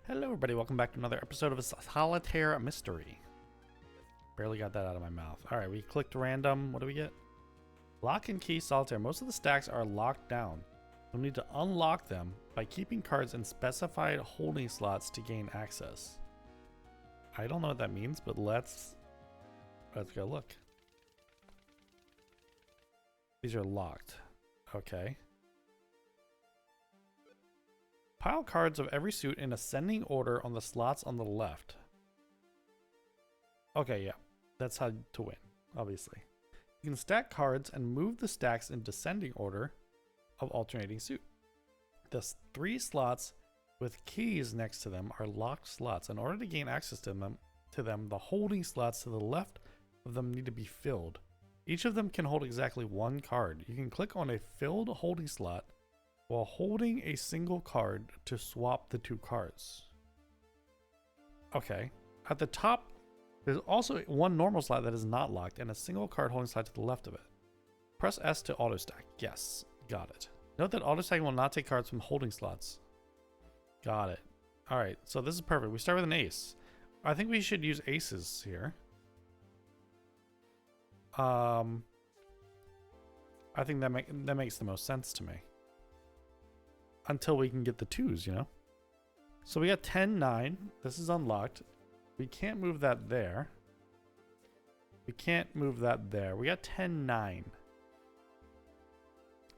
Hello everybody, welcome back to another episode of a Solitaire Mystery. Barely got that out of my mouth. Alright, we clicked random. What do we get? Lock and key solitaire. Most of the stacks are locked down. You'll need to unlock them by keeping cards in specified holding slots to gain access. I don't know what that means, but let's go look. These are locked. Okay. Pile cards of every suit in ascending order on the slots on the left. Okay, yeah. That's how to win, obviously. You can stack cards and move the stacks in descending order of alternating suit. The 3 slots with keys next to them are locked slots. In order to gain access to them, the holding slots to the left of them need to be filled. Each of them can hold exactly 1 card. You can click on a filled holding slot while holding a single card to swap the 2 cards. Okay. At the top, there's also 1 normal slot that is not locked and a single card holding slot to the left of it. Press S to auto stack. Yes, got it. Note that auto stacking will not take cards from holding slots. Got it. Alright, so this is perfect. We start with an ace. I think we should use aces here. I think that makes the most sense to me. Until we can get the 2s, you know? So we got 10-9. This is unlocked. We can't move that there. We can't move that there. We got 10-9.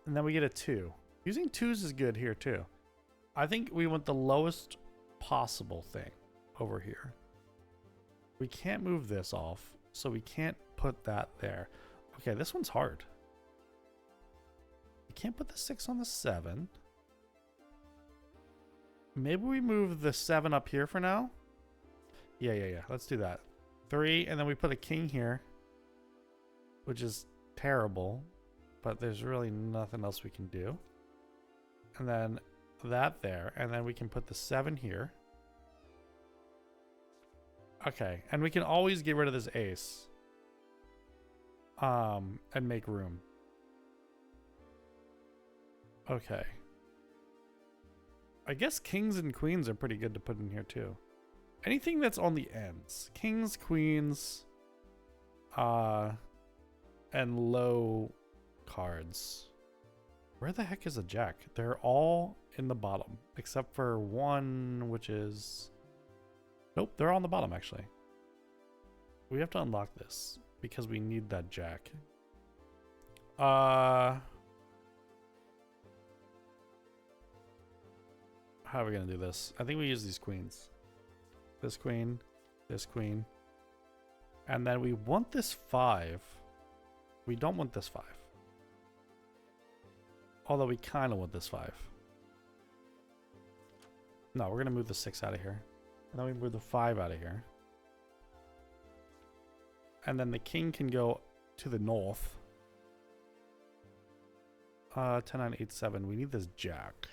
And then we get a 2. Using 2s is good here too. I think we want the lowest possible thing over here. We can't move this off, so we can't put that there. Okay, this one's hard. We can't put the 6 on the 7. Maybe we move the 7 up here for now. Yeah. Let's do that. 3, and then we put a king here, which is terrible, but there's really nothing else we can do. And then that there, and then we can put the 7 here. Okay, and we can always get rid of this ace. And make room. Okay. I guess kings and queens are pretty good to put in here too. Anything that's on the ends. Kings, queens, and low cards. Where the heck is a jack? They're all in the bottom, except for 1, which is... Nope, they're all on the bottom actually. We have to unlock this because we need that jack. How are we gonna do this? I think we use these queens. This queen, and then we want this 5. We don't want this 5. Although we kind of want this 5. No, we're gonna move the 6 out of here. And then we move the 5 out of here. And then the king can go to the north. 10, 9, 8, 7. We need this jack.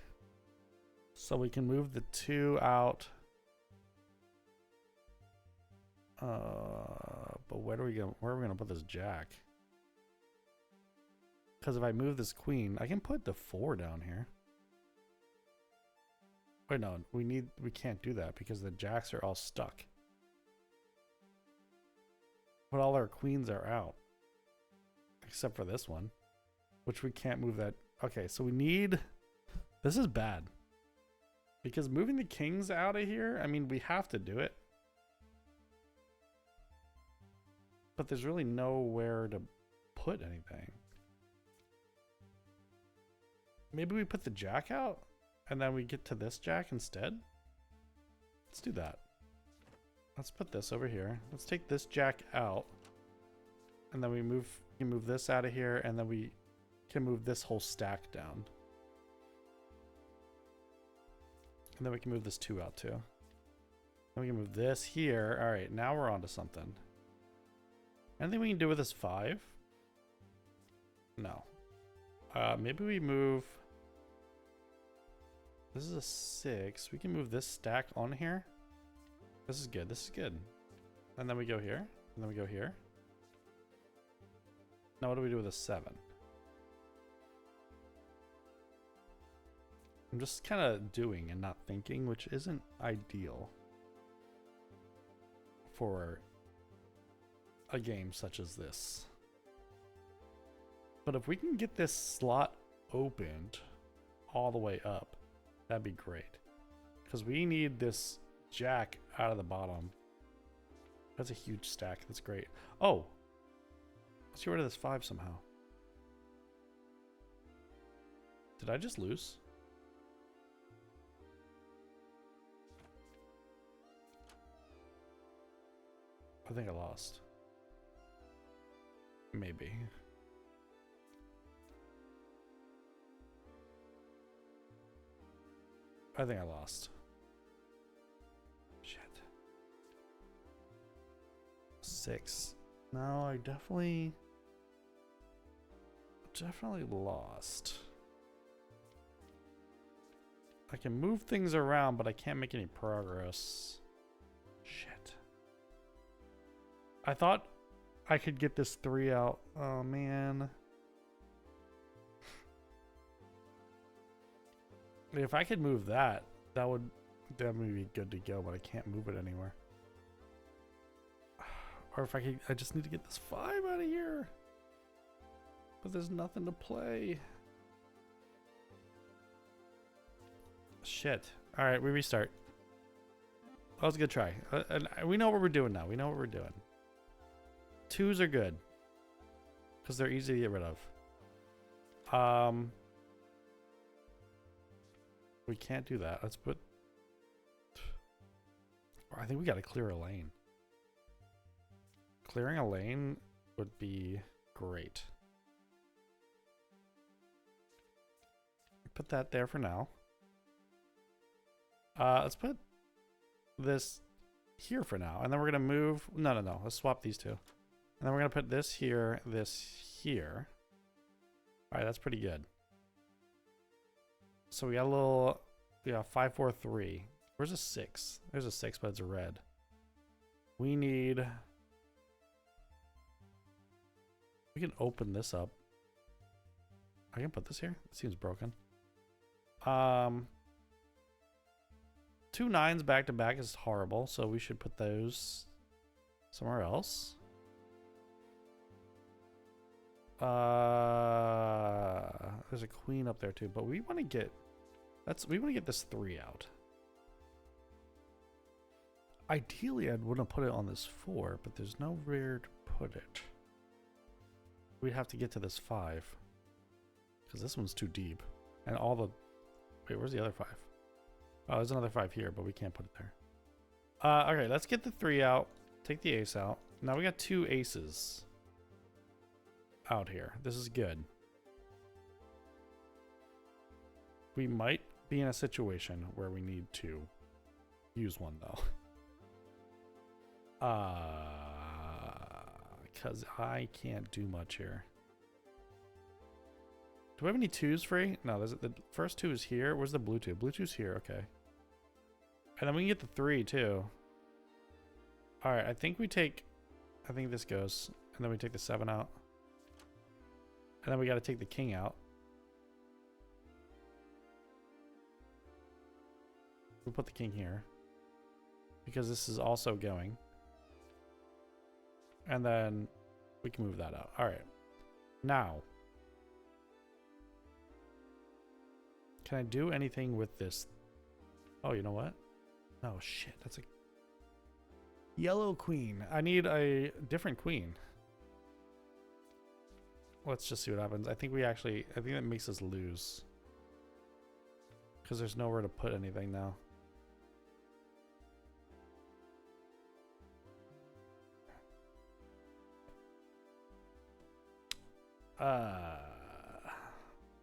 So we can move the 2 out. But where are we gonna put this jack? Because if I move this queen, I can put the 4 down here. Wait, no, we can't do that because the jacks are all stuck. But all our queens are out. Except for this one, which we can't move that. Okay, so we need... This is bad. Because moving the kings out of here, I mean, we have to do it. But there's really nowhere to put anything. Maybe we put the jack out and then we get to this jack instead? Let's do that. Let's put this over here. Let's take this jack out. And then we can move this out of here, and then we can move this whole stack down. And then we can move this 2 out too. Then we can move this here. All right, now we're on to something. Anything we can do with this 5? No. Maybe we move... This is a 6. We can move this stack on here. This is good. This is good. And then we go here. And then we go here. Now what do we do with a 7? I'm just kind of doing and not thinking, which isn't ideal for a game such as this. But if we can get this slot opened all the way up, that'd be great. Because we need this jack out of the bottom. That's a huge stack. That's great. Oh! Let's get rid of this 5 somehow. Did I just lose? I think I lost. Maybe. I think I lost. Shit. 6. No, I definitely lost. I can move things around, but I can't make any progress. Shit. I thought I could get this 3 out. Oh, man. If I could move that, that would definitely be good to go, but I can't move it anywhere. Or if I could, I just need to get this 5 out of here. But there's nothing to play. Shit. All right, we restart. That was a good try. And we know what we're doing now. We know what we're doing. 2s are good. Because they're easy to get rid of. We can't do that. Let's put... I think we got to clear a lane. Clearing a lane would be great. Put that there for now. Let's put this here for now. And then we're going to move... No. Let's swap these 2. And then we're going to put this here, this here. All right, that's pretty good. So we got a little... We got 5, 4, 3. Where's a 6? There's a 6, but it's a red. We need... We can open this up. I can put this here. It seems broken. 2 9s back to back is horrible, so we should put those somewhere else. There's a queen up there too, but we want to get we want to get this 3 out. Ideally, I'd want to put it on this 4, but there's nowhere to put it. We'd have to get to this 5 because this one's too deep, and all the... Wait, where's the other 5? Oh, there's another 5 here, but we can't put it there. Okay, let's get the 3 out. Take the ace out. Now we got 2 aces out here. This is good. We might be in a situation where we need to use one, though. Because I can't do much here. Do we have any 2s free? No, there's the first 2 is here. Where's the blue 2? Blue 2's here, okay. And then we can get the 3 too. Alright, I think this goes. And then we take the 7 out. And then we gotta take the king out. We'll put the king here. Because this is also going. And then we can move that out. Alright. Now. Can I do anything with this? Oh, you know what? Oh, shit. That's a yellow queen. I need a different queen. Let's just see what happens. I think that makes us lose. Because there's nowhere to put anything now.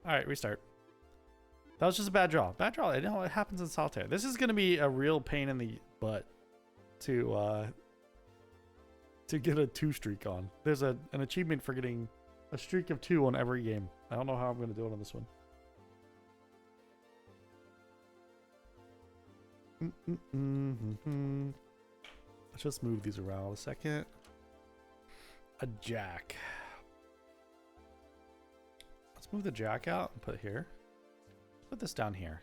Alright, restart. That was just a bad draw. Bad draw. It happens in solitaire. This is going to be a real pain in the butt to get a 2 streak on. There's an achievement for getting a streak of 2 on every game. I don't know how I'm going to do it on this one. Let's just move these around a second. A jack. Let's move the jack out and put it here. Put this down here.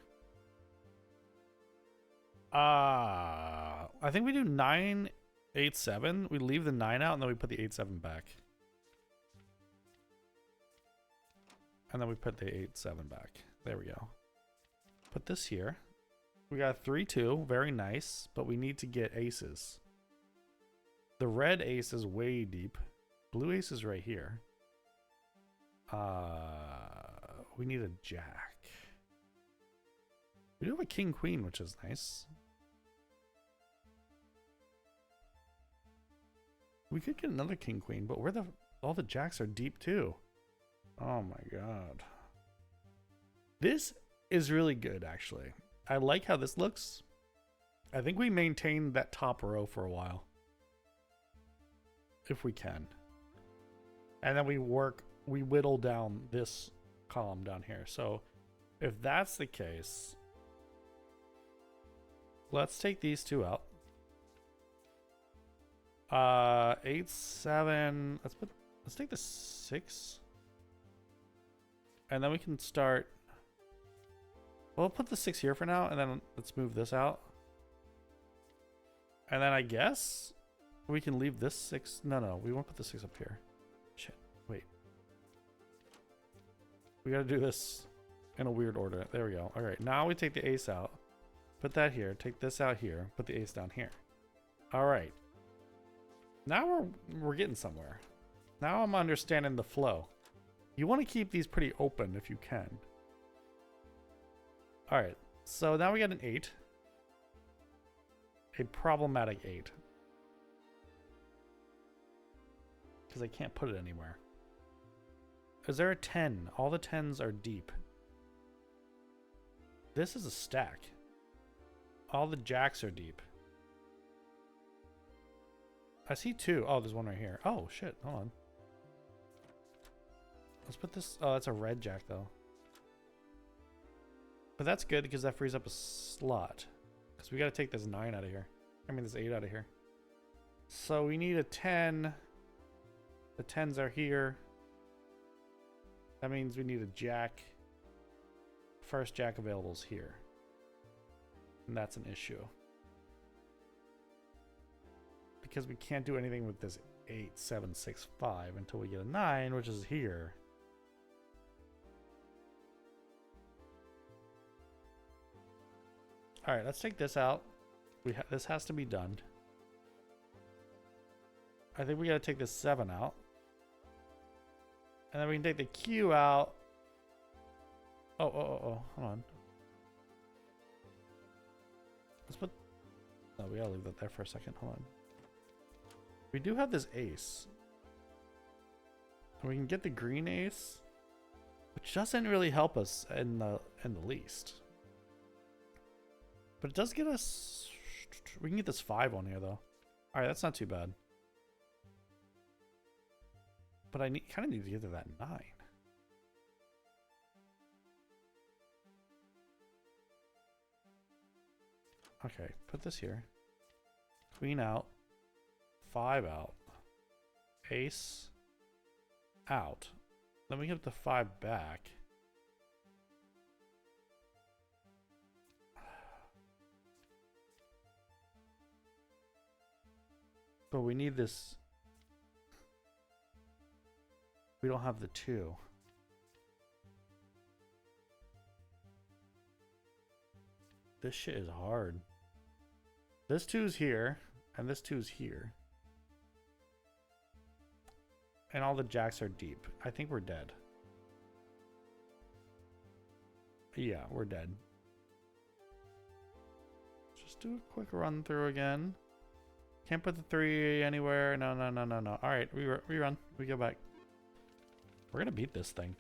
I think we do 9, 8, 7. We leave the 9 out and then we put the 8, 7 back. And then we put the 8, 7 back. There we go. Put this here. We got 3, 2. Very nice. But we need to get aces. The red ace is way deep. Blue ace is right here. We need a jack. We do have a king queen, which is nice. We could get another king queen, but all the jacks are deep too. Oh my god. This is really good, actually. I like how this looks. I think we maintain that top row for a while. If we can. And then we whittle down this column down here. So if that's the case, let's take these two out. 8, 7. Let's take the 6. And then we can start. We'll put the 6 here for now, and then let's move this out. And then I guess we can leave this 6. No, we won't put the 6 up here. Shit. Wait. We gotta do this in a weird order. There we go. Alright, now we take the ace out. Put that here. Take this out here. Put the ace down here. Alright. Now we're getting somewhere. Now I'm understanding the flow. You want to keep these pretty open if you can. Alright, so now we got an 8. A problematic 8. Because I can't put it anywhere. Is there a 10? All the 10s are deep. This is a stack. All the jacks are deep. I see 2. Oh, there's one right here. Oh, shit. Hold on. Let's put this. Oh, that's a red jack, though. But that's good because that frees up a slot. Because we got to take this 9 out of here. I mean, this 8 out of here. So we need a 10. The 10s are here. That means we need a jack. First jack available is here. And that's an issue. Because we can't do anything with this 8, 7, 6, 5 until we get a 9, which is here. Alright, let's take this out. This has to be done. I think we gotta take this 7 out. And then we can take the Q out. Oh, hold on. Let's put... No, we gotta leave that there for a second. Hold on. We do have this ace. And we can get the green ace, which doesn't really help us in the least. But it does get us... We can get this 5 on here, though. Alright, that's not too bad. But I kind of need to get to that 9. Okay, put this here. Queen out. 5 out. Ace out. Then we get the 5 back. But we need this. We don't have the 2. This shit is hard. This 2's here, and this 2's here. And all the jacks are deep. I think we're dead. Yeah, we're dead. Just do a quick run through again. Can't put the 3 anywhere. No. Alright, we run. We go back. We're gonna beat this thing.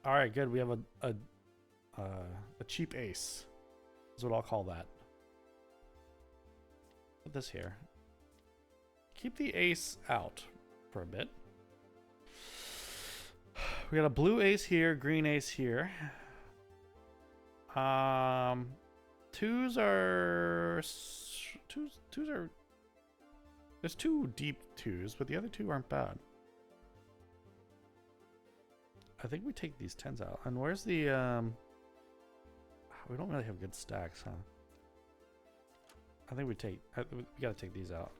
Alright, good. We have a cheap ace. Is what I'll call that. Put this here. Keep the ace out for a bit. We got a blue ace here, green ace here. 2s are... There's 2 deep 2s, but the other 2 aren't bad. I think we take these 10s out. And where's the... We don't really have good stacks, huh? I think we gotta take these out.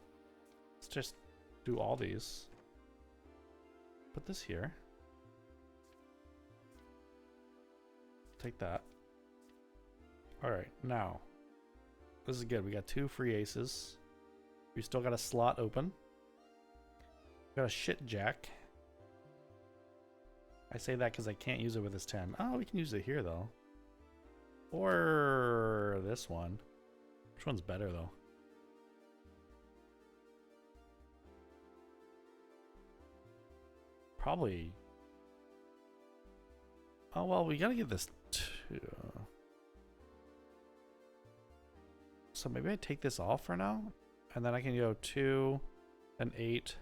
Let's just do all these. Put this here. Take that. Alright, now. This is good. We got 2 free aces. We still got a slot open. We got a shit jack. I say that because I can't use it with this 10. Oh, we can use it here though. Or this one. Which one's better though? Probably. Oh well, we gotta get this 2. So maybe I take this off for now, and then I can go 2, then 8,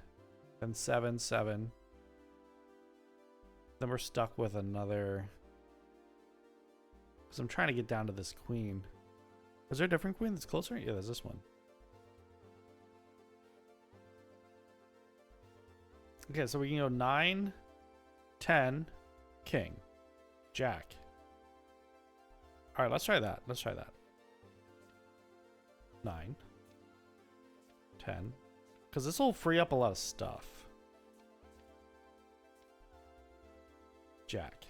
then 7, 7. Then we're stuck with another. Because I'm trying to get down to this queen. Is there a different queen that's closer? Yeah, there's this one. Okay, so we can go 9, 10, king, jack. All right, let's try that. Let's try that. 9, 10. Because this will free up a lot of stuff. Jack.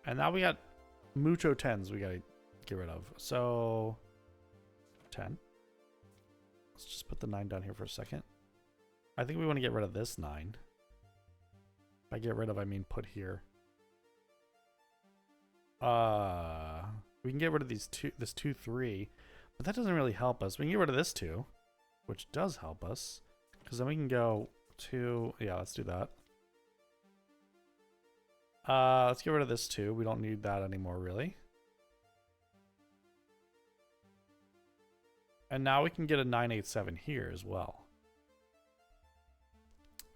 And now we got mucho 10s we gotta get rid of. So 10. Let's just put the 9 down here for a second. I think we want to get rid of this 9. By get rid of, I mean put here. We can get rid of these this 2, 3, but that doesn't really help us. We can get rid of this 2, which does help us, because then we can go 2. Yeah, let's do that. Let's get rid of this 2. We don't need that anymore, really. And now we can get a 9, 8, 7 here as well.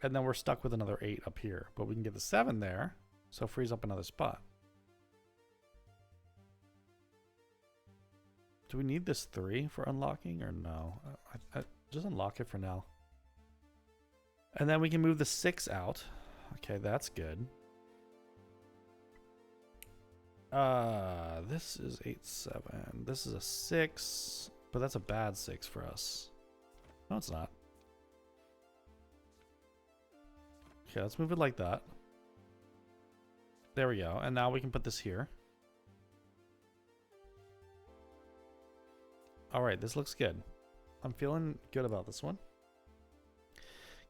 And then we're stuck with another 8 up here. But we can get the 7 there, so it frees up another spot. Do we need this 3 for unlocking or no? I just unlock it for now. And then we can move the 6 out. Okay, that's good. This is 8, 7. This is a 6, but that's a bad 6 for us. No, it's not. Okay, let's move it like that. There we go. And now we can put this here. All right, this looks good. I'm feeling good about this one.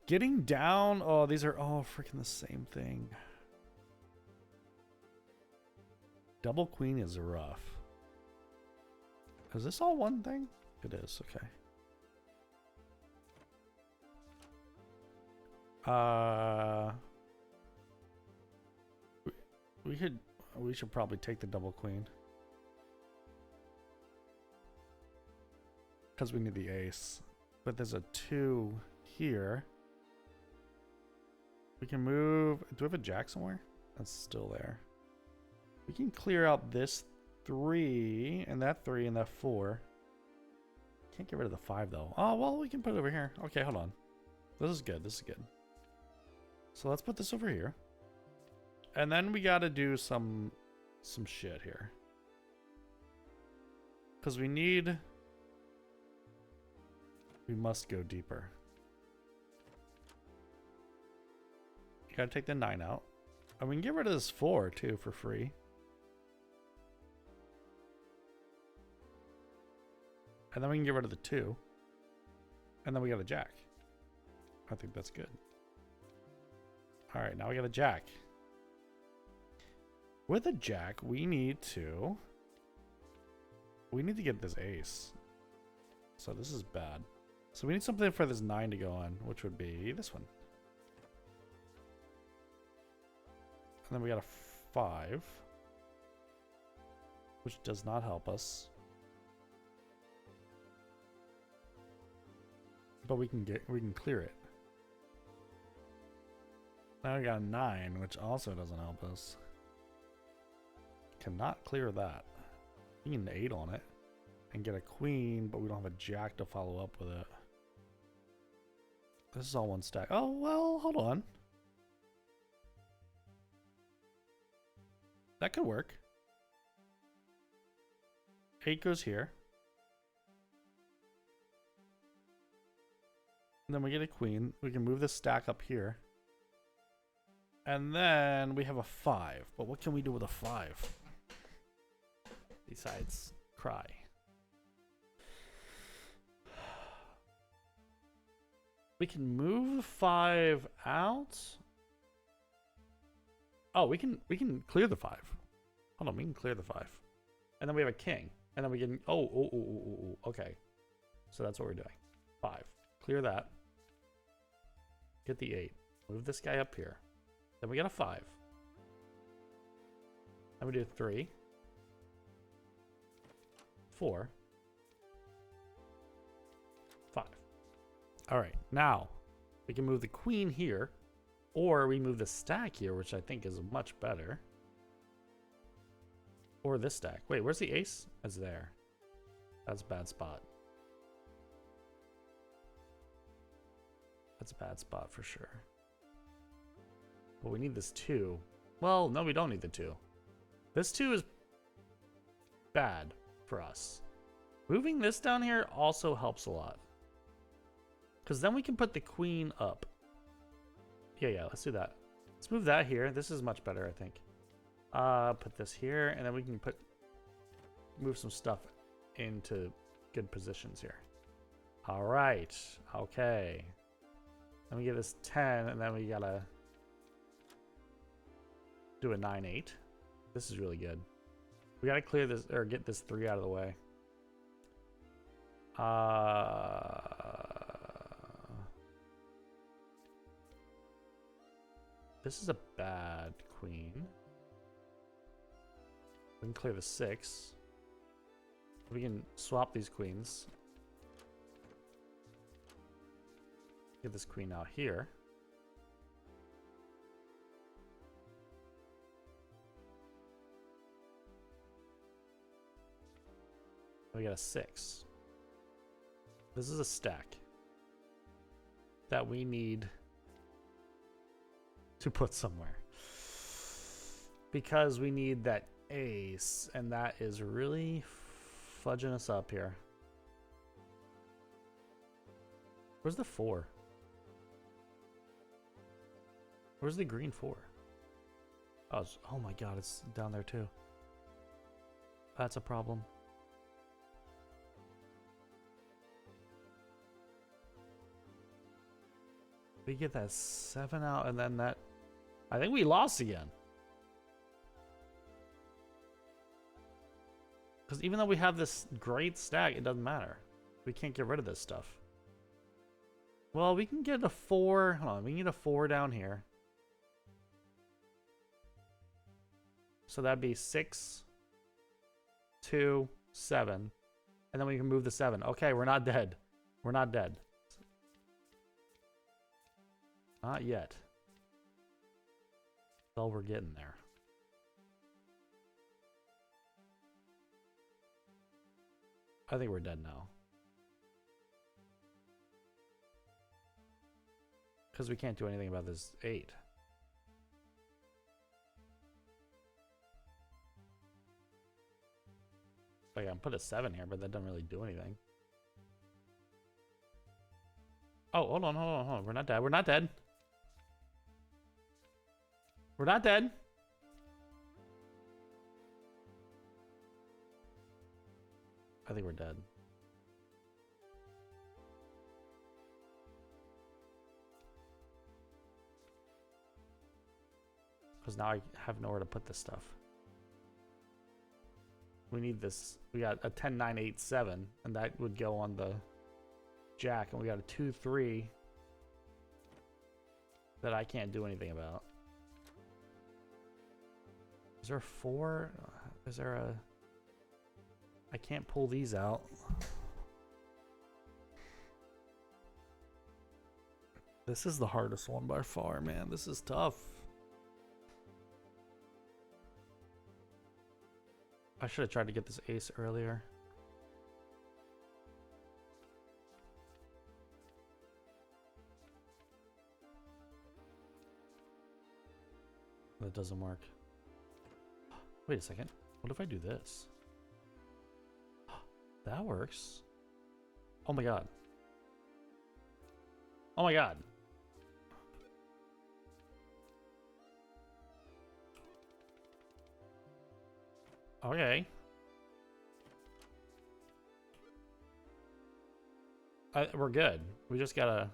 Getting down. Oh, these are all freaking the same thing. Double queen is rough. Is this all one thing? It is, okay. We should probably take the double queen. Because we need the ace. But there's a 2 here. We can move. Do we have a jack somewhere? That's still there. We can clear out this 3 and that 3 and that 4. Can't get rid of the 5 though. Oh, well, we can put it over here. Okay, hold on. This is good. This is good. So let's put this over here. And then we got to do some shit here. Because we must go deeper. You got to take the 9 out. And we can get rid of this 4 too for free. And then we can get rid of the 2. And then we got a jack. I think that's good. All right, now we got a jack. With a jack, we need to get this ace. So this is bad. So we need something for this 9 to go on, which would be this one. And then we got a 5, which does not help us. But we can clear it. Now we got a 9, which also doesn't help us. Cannot clear that. We can 8 on it and get a queen, but we don't have a jack to follow up with it. This is all one stack. Oh, well, hold on. That could work. 8 goes here. And then we get a queen. We can move this stack up here. And then we have a 5. But what can we do with a 5? Besides cry. We can move 5 out. Oh, we can clear the 5. Hold on, we can clear the 5. And then we have a king. And then we can okay. So that's what we're doing. 5. Clear that. Get the 8. Move this guy up here. Then we get a 5. Then we do 3. 4. 5. Alright, now we can move the queen here. Or we move the stack here, which I think is much better. Or this stack. Wait, where's the ace? It's there. That's a bad spot. That's a bad spot for sure. But we need this 2. Well, no, we don't need the 2. This 2 is bad for us. Moving this down here also helps a lot. Because then we can put the queen up. Yeah, let's do that. Let's move that here. This is much better, I think. Put this here, and then we can move some stuff into good positions here. All right. Okay. Then we get this 10, and then we gotta do a 9-8. This is really good. We gotta clear this, or get this 3 out of the way. This is a bad queen. We can clear the 6. We can swap these queens. Get this queen out here. We got a 6. This is a stack that we need to put somewhere. Because we need that ace, and that is really fudging us up here. Where's the 4? Where's the green 4? Oh my god, it's down there too. That's a problem. We get that 7 out, and then that... I think we lost again. Because even though we have this great stack, it doesn't matter. We can't get rid of this stuff. Well, we can get a 4. Hold on, we need a 4 down here. So that'd be 6, 2, 7. And then we can move the 7. Okay, we're not dead. We're not dead. Not yet. Well, we're getting there. I think we're dead now. Because we can't do anything about this 8. Like, I can put a 7 here, but that doesn't really do anything. Oh, hold on. We're not dead. We're not dead. We're not dead. I think we're dead. Because now I have nowhere to put this stuff. We need this. We got a 10, 9, 8, 7, and that would go on the jack, and we got a 2, 3 that I can't do anything about. Is there a 4? Is there a... I can't pull these out. This is the hardest one by far, man. This is tough. I should have tried to get this ace earlier. That doesn't work. Wait a second. What if I do this? That works. Oh my god. Oh my god. Okay. We're good. We just gotta...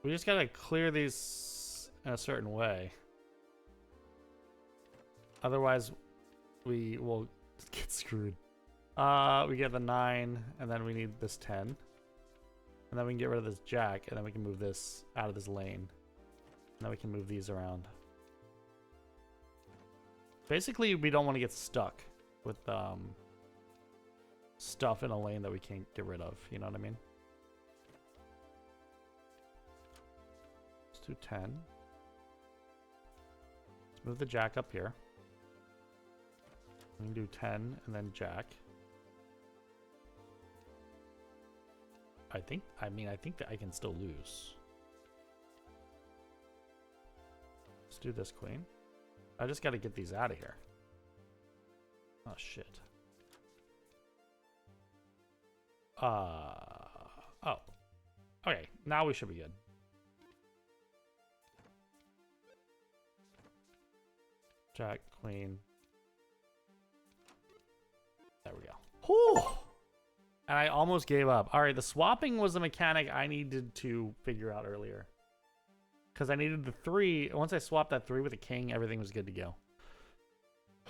We just gotta clear these in a certain way. Otherwise, we will get screwed. We get the 9, and then we need this 10. And then we can get rid of this jack, and then we can move this out of this lane. And then we can move these around. Basically, we don't want to get stuck with stuff in a lane that we can't get rid of. You know what I mean? Let's do 10. Let's move the jack up here. We can do 10 and then jack. I think that I can still lose. Let's do this queen. I just got to get these out of here. Oh, shit. Oh. Okay, now we should be good. Jack, queen. There we go. Whew! And I almost gave up. All right, the swapping was a mechanic I needed to figure out earlier. Because I needed the 3. Once I swapped that 3 with a king, everything was good to go.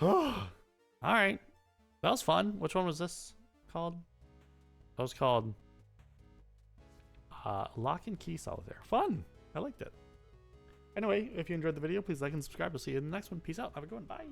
All right. That was fun. Which one was this called? That was called Lock and Key Solitaire. Fun. I liked it. Anyway, if you enjoyed the video, please like and subscribe. We'll see you in the next one. Peace out. Have a good one. Bye.